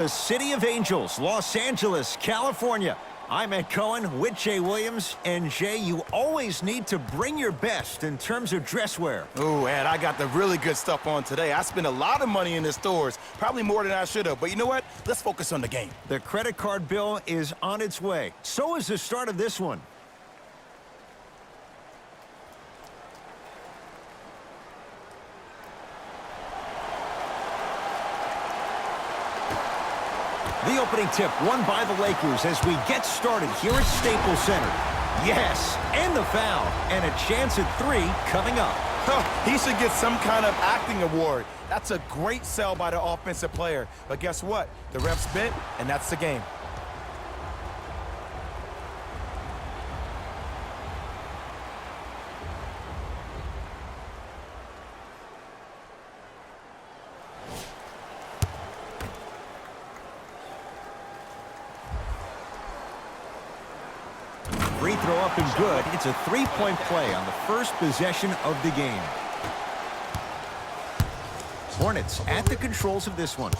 The City of Angels, Los Angeles, California. I'm Ed Cohen with Jay Williams. And Jay, you always need to bring your best in terms of dress wear. Ooh, Ed, I got the really good stuff on today. I spent a lot of money in the stores, probably more than I should have. But you know what? Let's focus on the game. The credit card bill is on its way. So is the start of this one. The opening tip won by the Lakers as we get started here at Staples Center. Yes, and the foul, and a chance at three coming up. He should get some kind of acting award. That's a great sell by the offensive player. But guess what? The refs bit, and that's the game. Free throw up and good. It's a three-point play on the first possession of the game. Hornets at the controls of this one.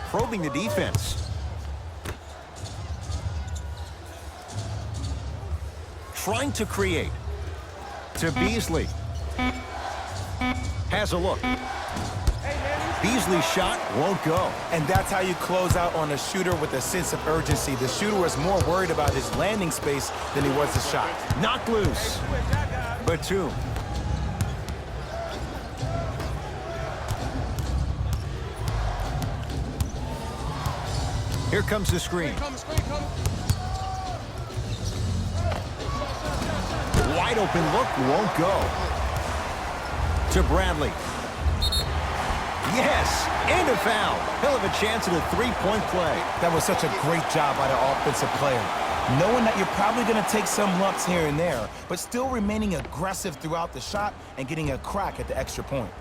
Probing the defense. Trying to create. To Beasley. Has a look. Beasley's shot won't go. And that's how you close out on a shooter with a sense of urgency. The shooter was more worried about his landing space than he was the shot. Knocked loose. Batum. Here comes the screen. Wide open look won't go. To Bradley. Yes, and a foul. He'll have a chance at a three-point play. That was such a great job by the offensive player. Knowing that you're probably going to take some lumps here and there, but still remaining aggressive throughout the shot and getting a crack at the extra point.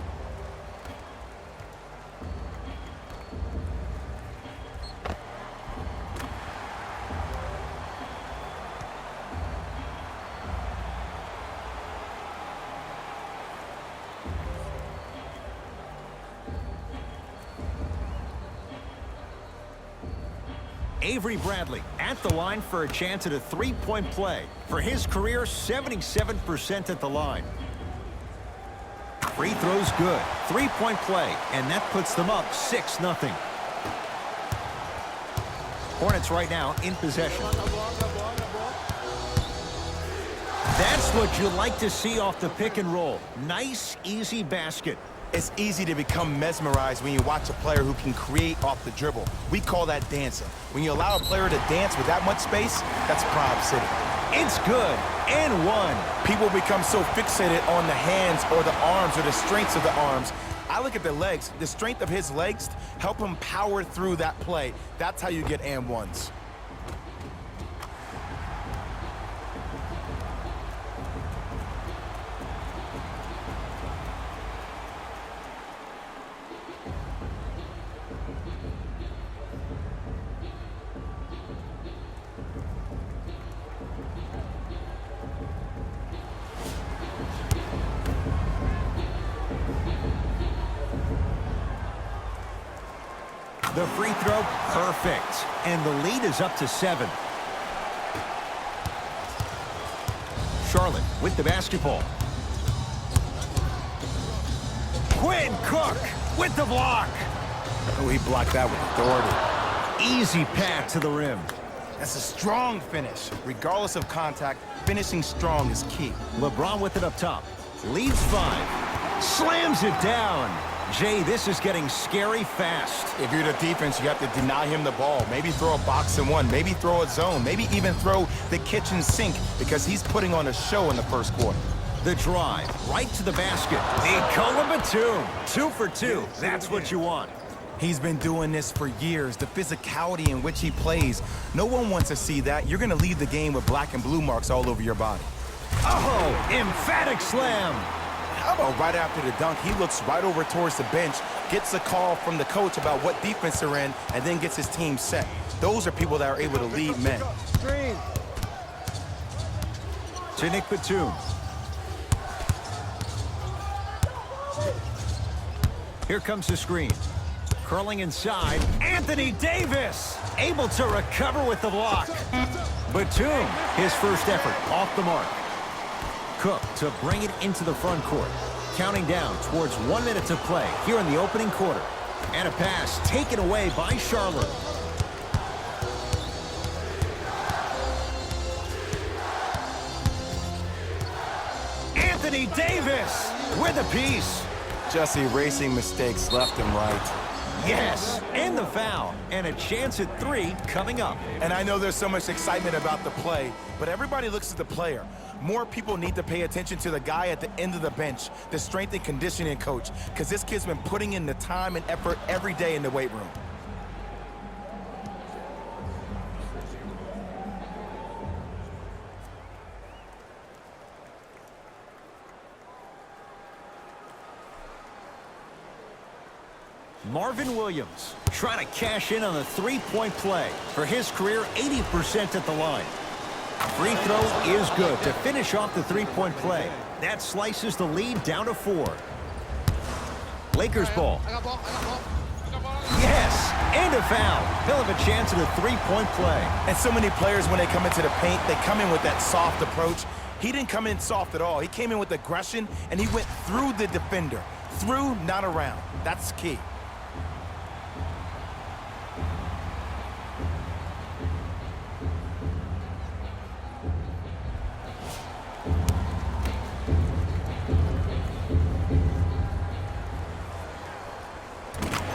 Avery Bradley at the line for a chance at a three-point play. For his career, 77% at the line. Free throw's good. Three-point play, and that puts them up 6-0. Hornets right now in possession. That's what you like to see off the pick and roll. Nice, easy basket. It's easy to become mesmerized when you watch a player who can create off the dribble. We call that dancing. When you allow a player to dance with that much space, that's Prob City. It's good, and one. People become so fixated on the hands or the arms or the strengths of the arms. I look at the legs. The strength of his legs help him power through that play. That's how you get and ones. The free throw, perfect. And the lead is up to 7. Charlotte with the basketball. Quinn Cook with the block. Oh, he blocked that with authority. Easy path to the rim. That's a strong finish. Regardless of contact, finishing strong is key. LeBron with it up top. Leads 5. Slams it down. Jay, this is getting scary fast. If you're the defense, you have to deny him the ball. Maybe throw a box and one. Maybe throw a zone. Maybe even throw the kitchen sink because he's putting on a show in the first quarter. The drive, right to the basket. Nicola Batum, 2 for 2. That's what you want. He's been doing this for years. The physicality in which he plays. No one wants to see that. You're going to leave the game with black and blue marks all over your body. Oh, emphatic slam. How about right after the dunk, he looks right over towards the bench, gets a call from the coach about what defense they're in, and then gets his team set. Those are people that are able to lead men. To Nick Batum. Here comes the screen. Curling inside, Anthony Davis able to recover with the block. Batum, his first effort off the mark. Cook to bring it into the front court. Counting down towards 1 minute to play here in the opening quarter. And a pass taken away by Charlotte. Anthony Davis with a piece. Just erasing mistakes left and right. Yes, and the foul, and a chance at 3 coming up. And I know there's so much excitement about the play, but everybody looks at the player. More people need to pay attention to the guy at the end of the bench, the strength and conditioning coach, because this kid's been putting in the time and effort every day in the weight room. Marvin Williams trying to cash in on the three-point play. For his career, 80% at the line. Free throw is good to finish off the three-point play. That slices the lead down to 4. Lakers ball. Yes, and a foul. He'll have a chance at a three-point play. And so many players, when they come into the paint, they come in with that soft approach. He didn't come in soft at all. He came in with aggression, and he went through the defender. Through, not around. That's key.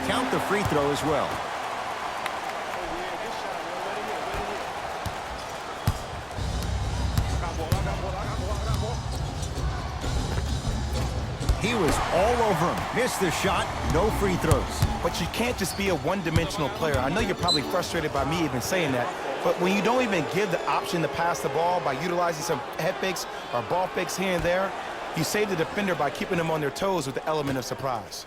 Count the free throw as well. He was all over him. Missed the shot, no free throws. But you can't just be a one-dimensional player. I know you're probably frustrated by me even saying that, but when you don't even give the option to pass the ball by utilizing some head fakes or ball fakes here and there, you save the defender by keeping them on their toes with the element of surprise.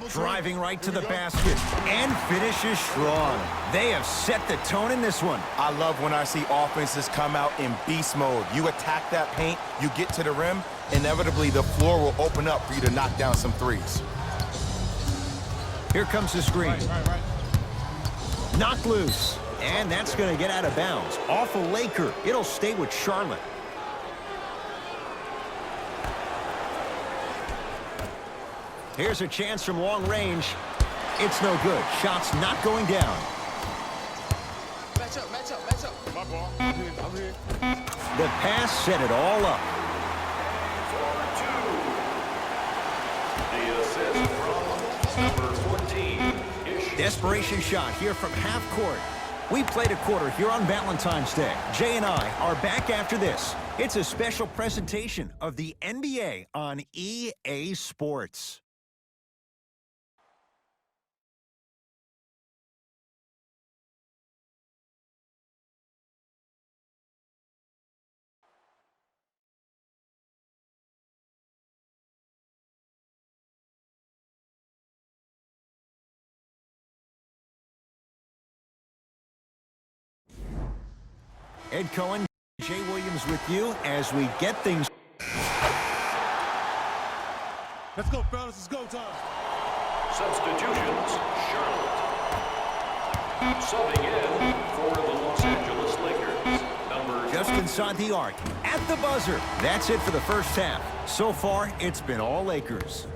Driving right to the basket and finishes strong. They have set the tone in this one. I love when I see offenses come out in beast mode. You attack that paint, you get to the rim, inevitably the floor will open up for you to knock down some threes. Here comes the screen. Knocked loose. And that's going to get out of bounds. Off a Laker. It'll stay with Charlotte. Here's a chance from long range. It's no good. Shot's not going down. Match up. My ball. I'm here. The pass set it all up. The assist from number 14. Desperation shot here from half court. We played a quarter here on Valentine's Day. Jay and I are back after this. It's a special presentation of the NBA on EA Sports. Ed Cohen, Jay Williams with you as we get things. Let's go, fellas. It's go time. Substitutions, Charlotte. Subbing in for the Los Angeles Lakers, number Just inside the arc, at the buzzer. That's it for the first half. So far, it's been all Lakers.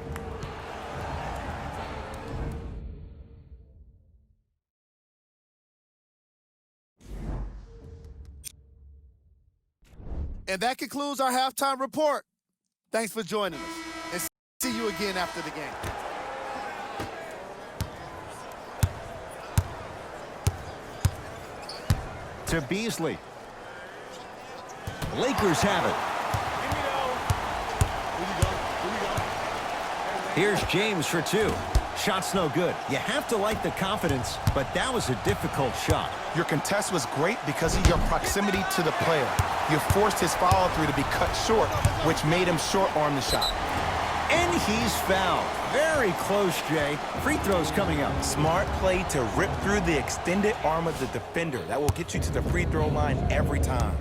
And that concludes our halftime report. Thanks for joining us. And see you again after the game. To Beasley. Lakers have it. Here's James for 2. Shot's no good. You have to like the confidence, but that was a difficult shot. Your contest was great because of your proximity to the player. You forced his follow-through to be cut short, which made him short-arm the shot. And he's fouled. Very close, Jay. Free throws coming up. Smart play to rip through the extended arm of the defender. That will get you to the free throw line every time.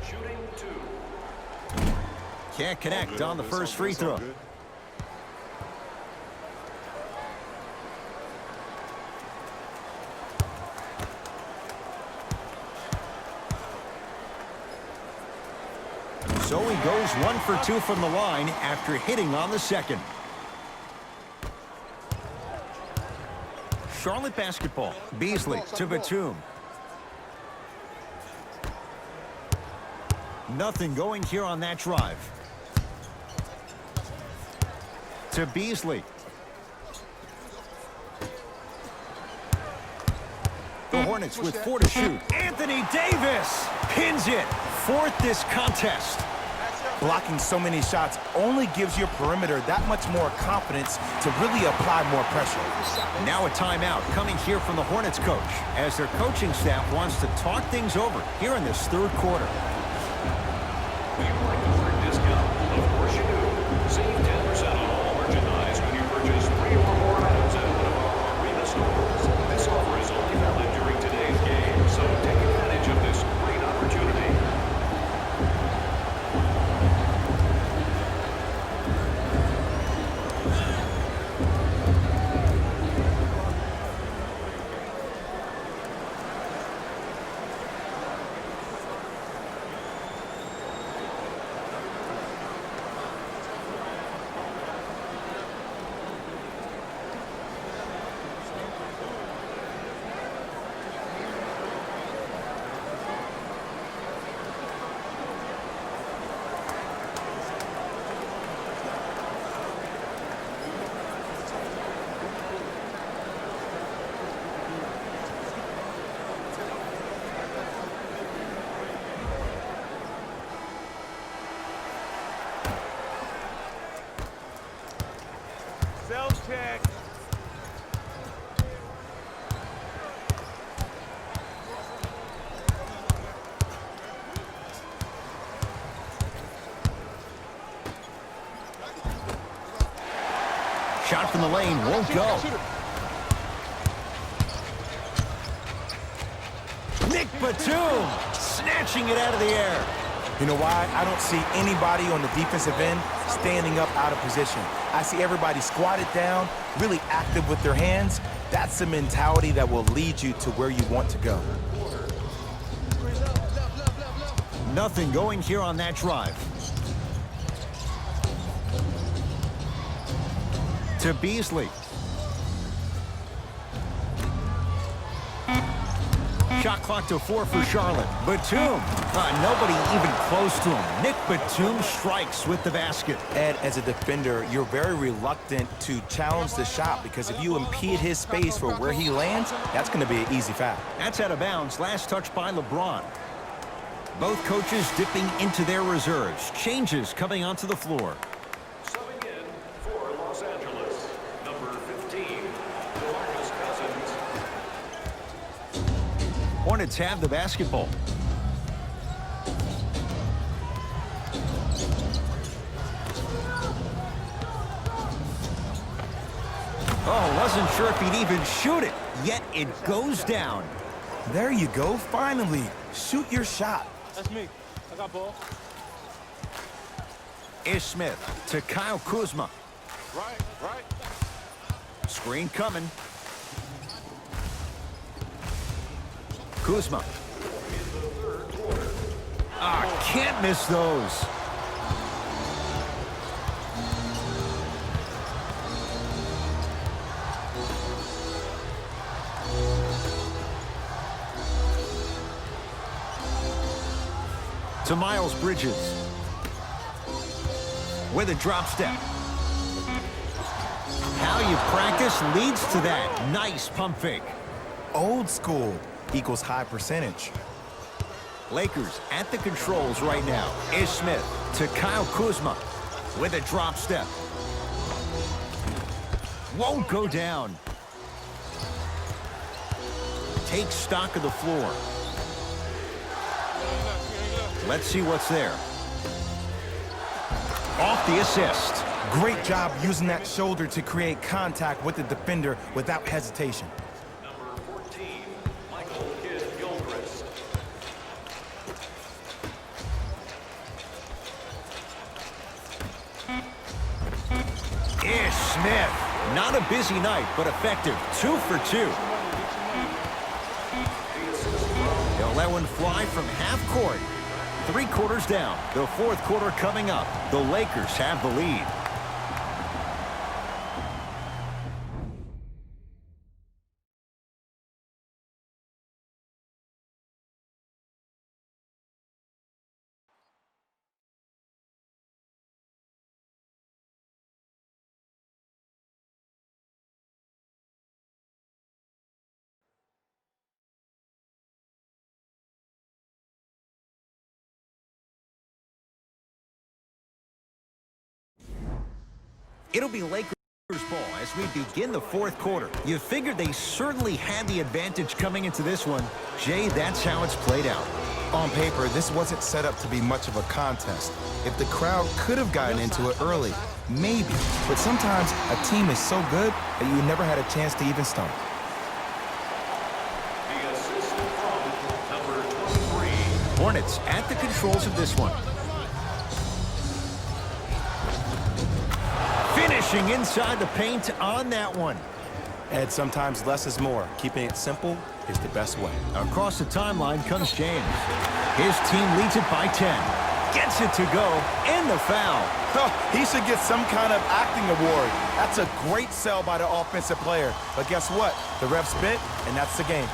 shooting 2. Can't connect on the first free throw. So he goes 1 for 2 from the line after hitting on the second. Charlotte basketball. Beasley to Batum. Nothing going here on that drive. To Beasley. The Hornets with 4 to shoot. Anthony Davis pins it. Fourth this contest. Blocking so many shots only gives your perimeter that much more confidence to really apply more pressure. Now a timeout coming here from the Hornets coach as their coaching staff wants to talk things over here in this third quarter. Do you like the word discount? Of course you do. Save 10% on all merchandise when you purchase 3 or more items at one of our arena stores. This offer is only valid during today's game, so take advantage of this great opportunity. Self-check. Shot from the lane won't go. Nick Batum snatching it out of the air. You know why? I don't see anybody on the defensive end standing up out of position. I see everybody squatted down, really active with their hands. That's the mentality that will lead you to where you want to go. Nothing going here on that drive. To Beasley. Shot clock to 4 for Charlotte. Batum. Nobody even close to him. Nick Batum strikes with the basket. Ed, as a defender, you're very reluctant to challenge the shot because if you impede his space for where he lands, that's going to be an easy foul. That's out of bounds. Last touch by LeBron. Both coaches dipping into their reserves. Changes coming onto the floor. Subbing in for Los Angeles, number 15, DeMarcus Cousins. Hornets have the basketball. Oh, wasn't sure if he'd even shoot it, yet it goes down. There you go, finally. Shoot your shot. That's me. I got ball. Ish Smith to Kyle Kuzma. Right. Screen coming. Kuzma. Can't miss those. To Miles Bridges. With a drop step. How you practice leads to that. Nice pump fake. Old school equals high percentage. Lakers at the controls right now. Ish Smith to Kyle Kuzma with a drop step. Won't go down. Take stock of the floor. Let's see what's there. Off the assist. Great job using that shoulder to create contact with the defender without hesitation. Number 14, Michael Kidd-Gilchrist. Ish Smith. Not a busy night, but effective. 2 for 2. He'll let one fly from half court. 3 quarters down. The 4th quarter coming up. The Lakers have the lead. It'll be Lakers ball as we begin the 4th quarter. You figured they certainly had the advantage coming into this one. Jay, that's how it's played out. On paper, this wasn't set up to be much of a contest. If the crowd could have gotten into it early, maybe. But sometimes a team is so good that you never had a chance to even start. The assist from number 23. Hornets at the controls of this one. Finishing inside the paint on that one. Ed, sometimes less is more. Keeping it simple is the best way. Across the timeline comes James. His team leads it by 10. Gets it to go, and the foul. Oh, he should get some kind of acting award. That's a great sell by the offensive player. But guess what? The ref spit, and that's the game.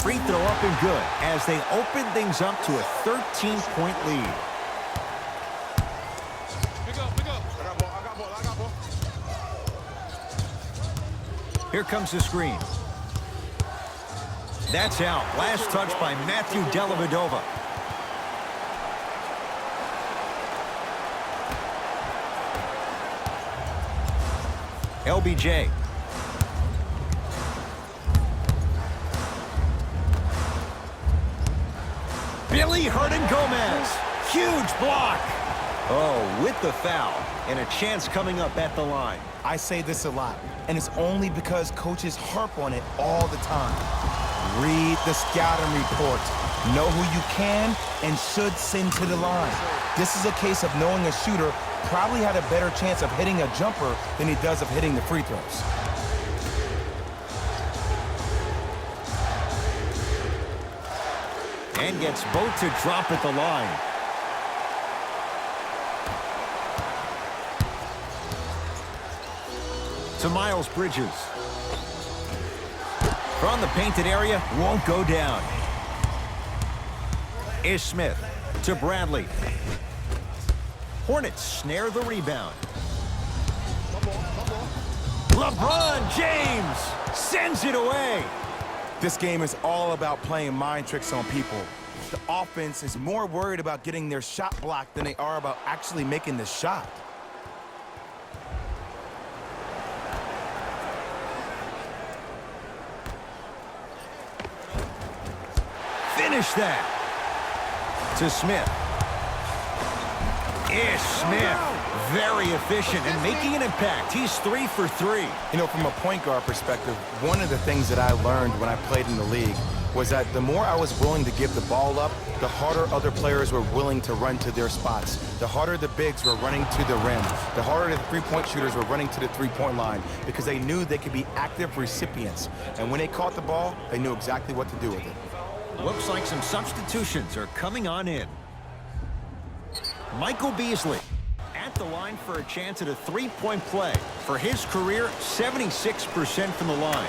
Free throw up and good as they open things up to a 13-point lead. Pick up, pick up. I got ball, I got ball, I got ball. Here comes the screen. That's out. Last touch by Matthew Dellavedova. LBJ. Billy Gomez. Huge block. Oh, with the foul. And a chance coming up at the line. I say this a lot, and it's only because coaches harp on it all the time. Read the scouting report. Know who you can and should send to the line. This is a case of knowing a shooter probably had a better chance of hitting a jumper than he does of hitting the free throws. And gets both to drop at the line. To Miles Bridges. From the painted area, won't go down. Ish Smith to Bradley. Hornets snare the rebound. LeBron James sends it away. This game is all about playing mind tricks on people. The offense is more worried about getting their shot blocked than they are about actually making the shot. Finish that. To Smith. Ish Smith. Very efficient and making an impact. He's 3 for 3. You know, from a point guard perspective, one of the things that I learned when I played in the league was that the more I was willing to give the ball up, the harder other players were willing to run to their spots. The harder the bigs were running to the rim. The harder the three-point shooters were running to the three-point line because they knew they could be active recipients. And when they caught the ball, they knew exactly what to do with it. Looks like some substitutions are coming on in. Michael Beasley at the line for a chance at a three-point play. For his career, 76% from the line.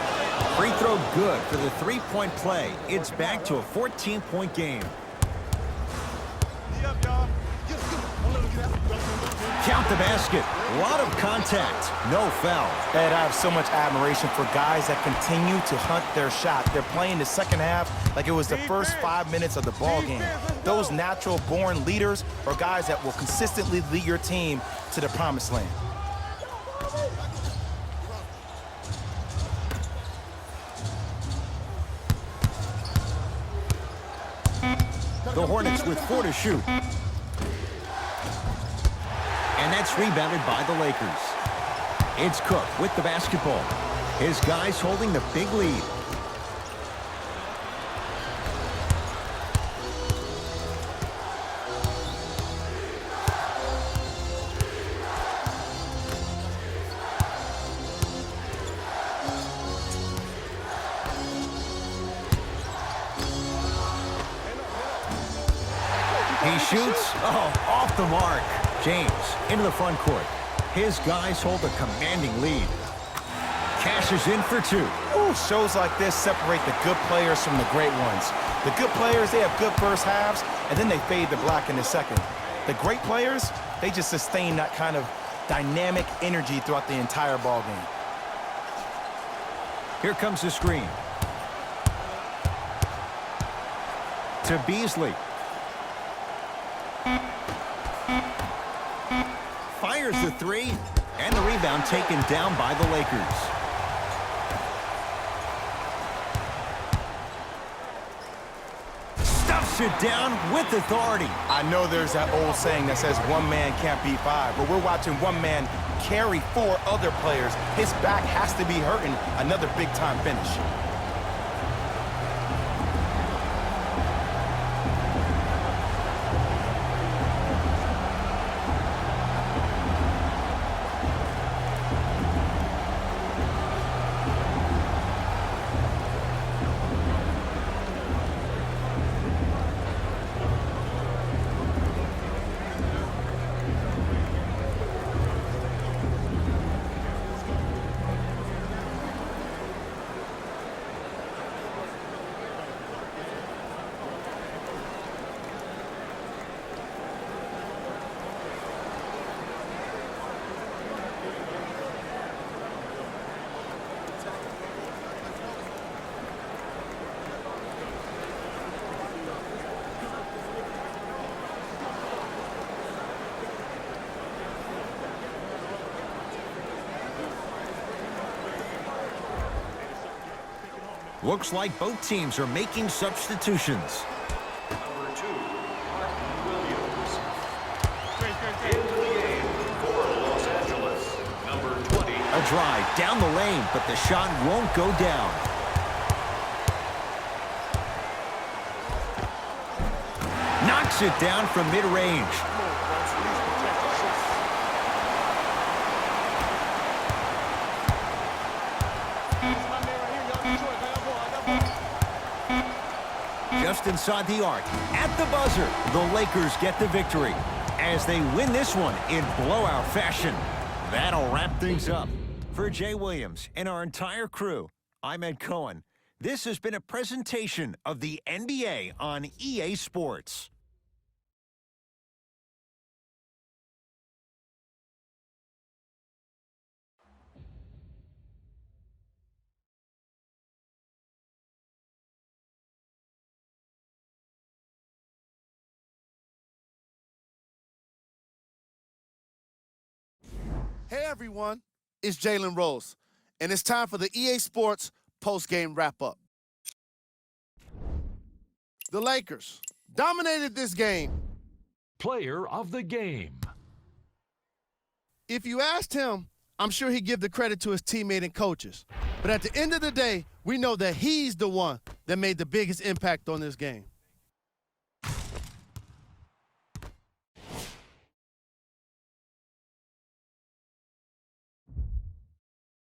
Free throw good for the three-point play. It's back to a 14-point game. Count the basket. A lot of contact. No foul. Ed, I have so much admiration for guys that continue to hunt their shot. They're playing the second half like it was the first 5 minutes of the ball game. Those natural-born leaders are guys that will consistently lead your team to the promised land. The Hornets with 4 to shoot. And that's rebounded by the Lakers. It's Cook with the basketball. His guys holding the big lead. shoots. Oh, off the mark. James into the front court. His guys hold a commanding lead. Cashes in for two. Ooh, shows like this separate the good players from the great ones. The good players, they have good first halves, and then they fade to black in the second. The great players, they just sustain that kind of dynamic energy throughout the entire ball game. Here comes the screen. To Beasley. Fires the three, and the rebound taken down by the Lakers. Stuffs it down with authority. I know there's that old saying that says one man can't beat five, but we're watching one man carry four other players. His back has to be hurting. Another big-time finish. Looks like both teams are making substitutions. Number 2, Williams. Into the game for Los Angeles. Number 20. A drive down the lane, but the shot won't go down. Knocks it down from mid-range. Just inside the arc, at the buzzer, the Lakers get the victory as they win this one in blowout fashion. That'll wrap things up. For Jay Williams and our entire crew, I'm Ed Cohen. This has been a presentation of the NBA on EA Sports. Hey everyone, it's Jalen Rose, and it's time for the EA Sports post-game wrap-up. The Lakers dominated this game. Player of the game. If you asked him, I'm sure he'd give the credit to his teammate and coaches. But at the end of the day, we know that he's the one that made the biggest impact on this game.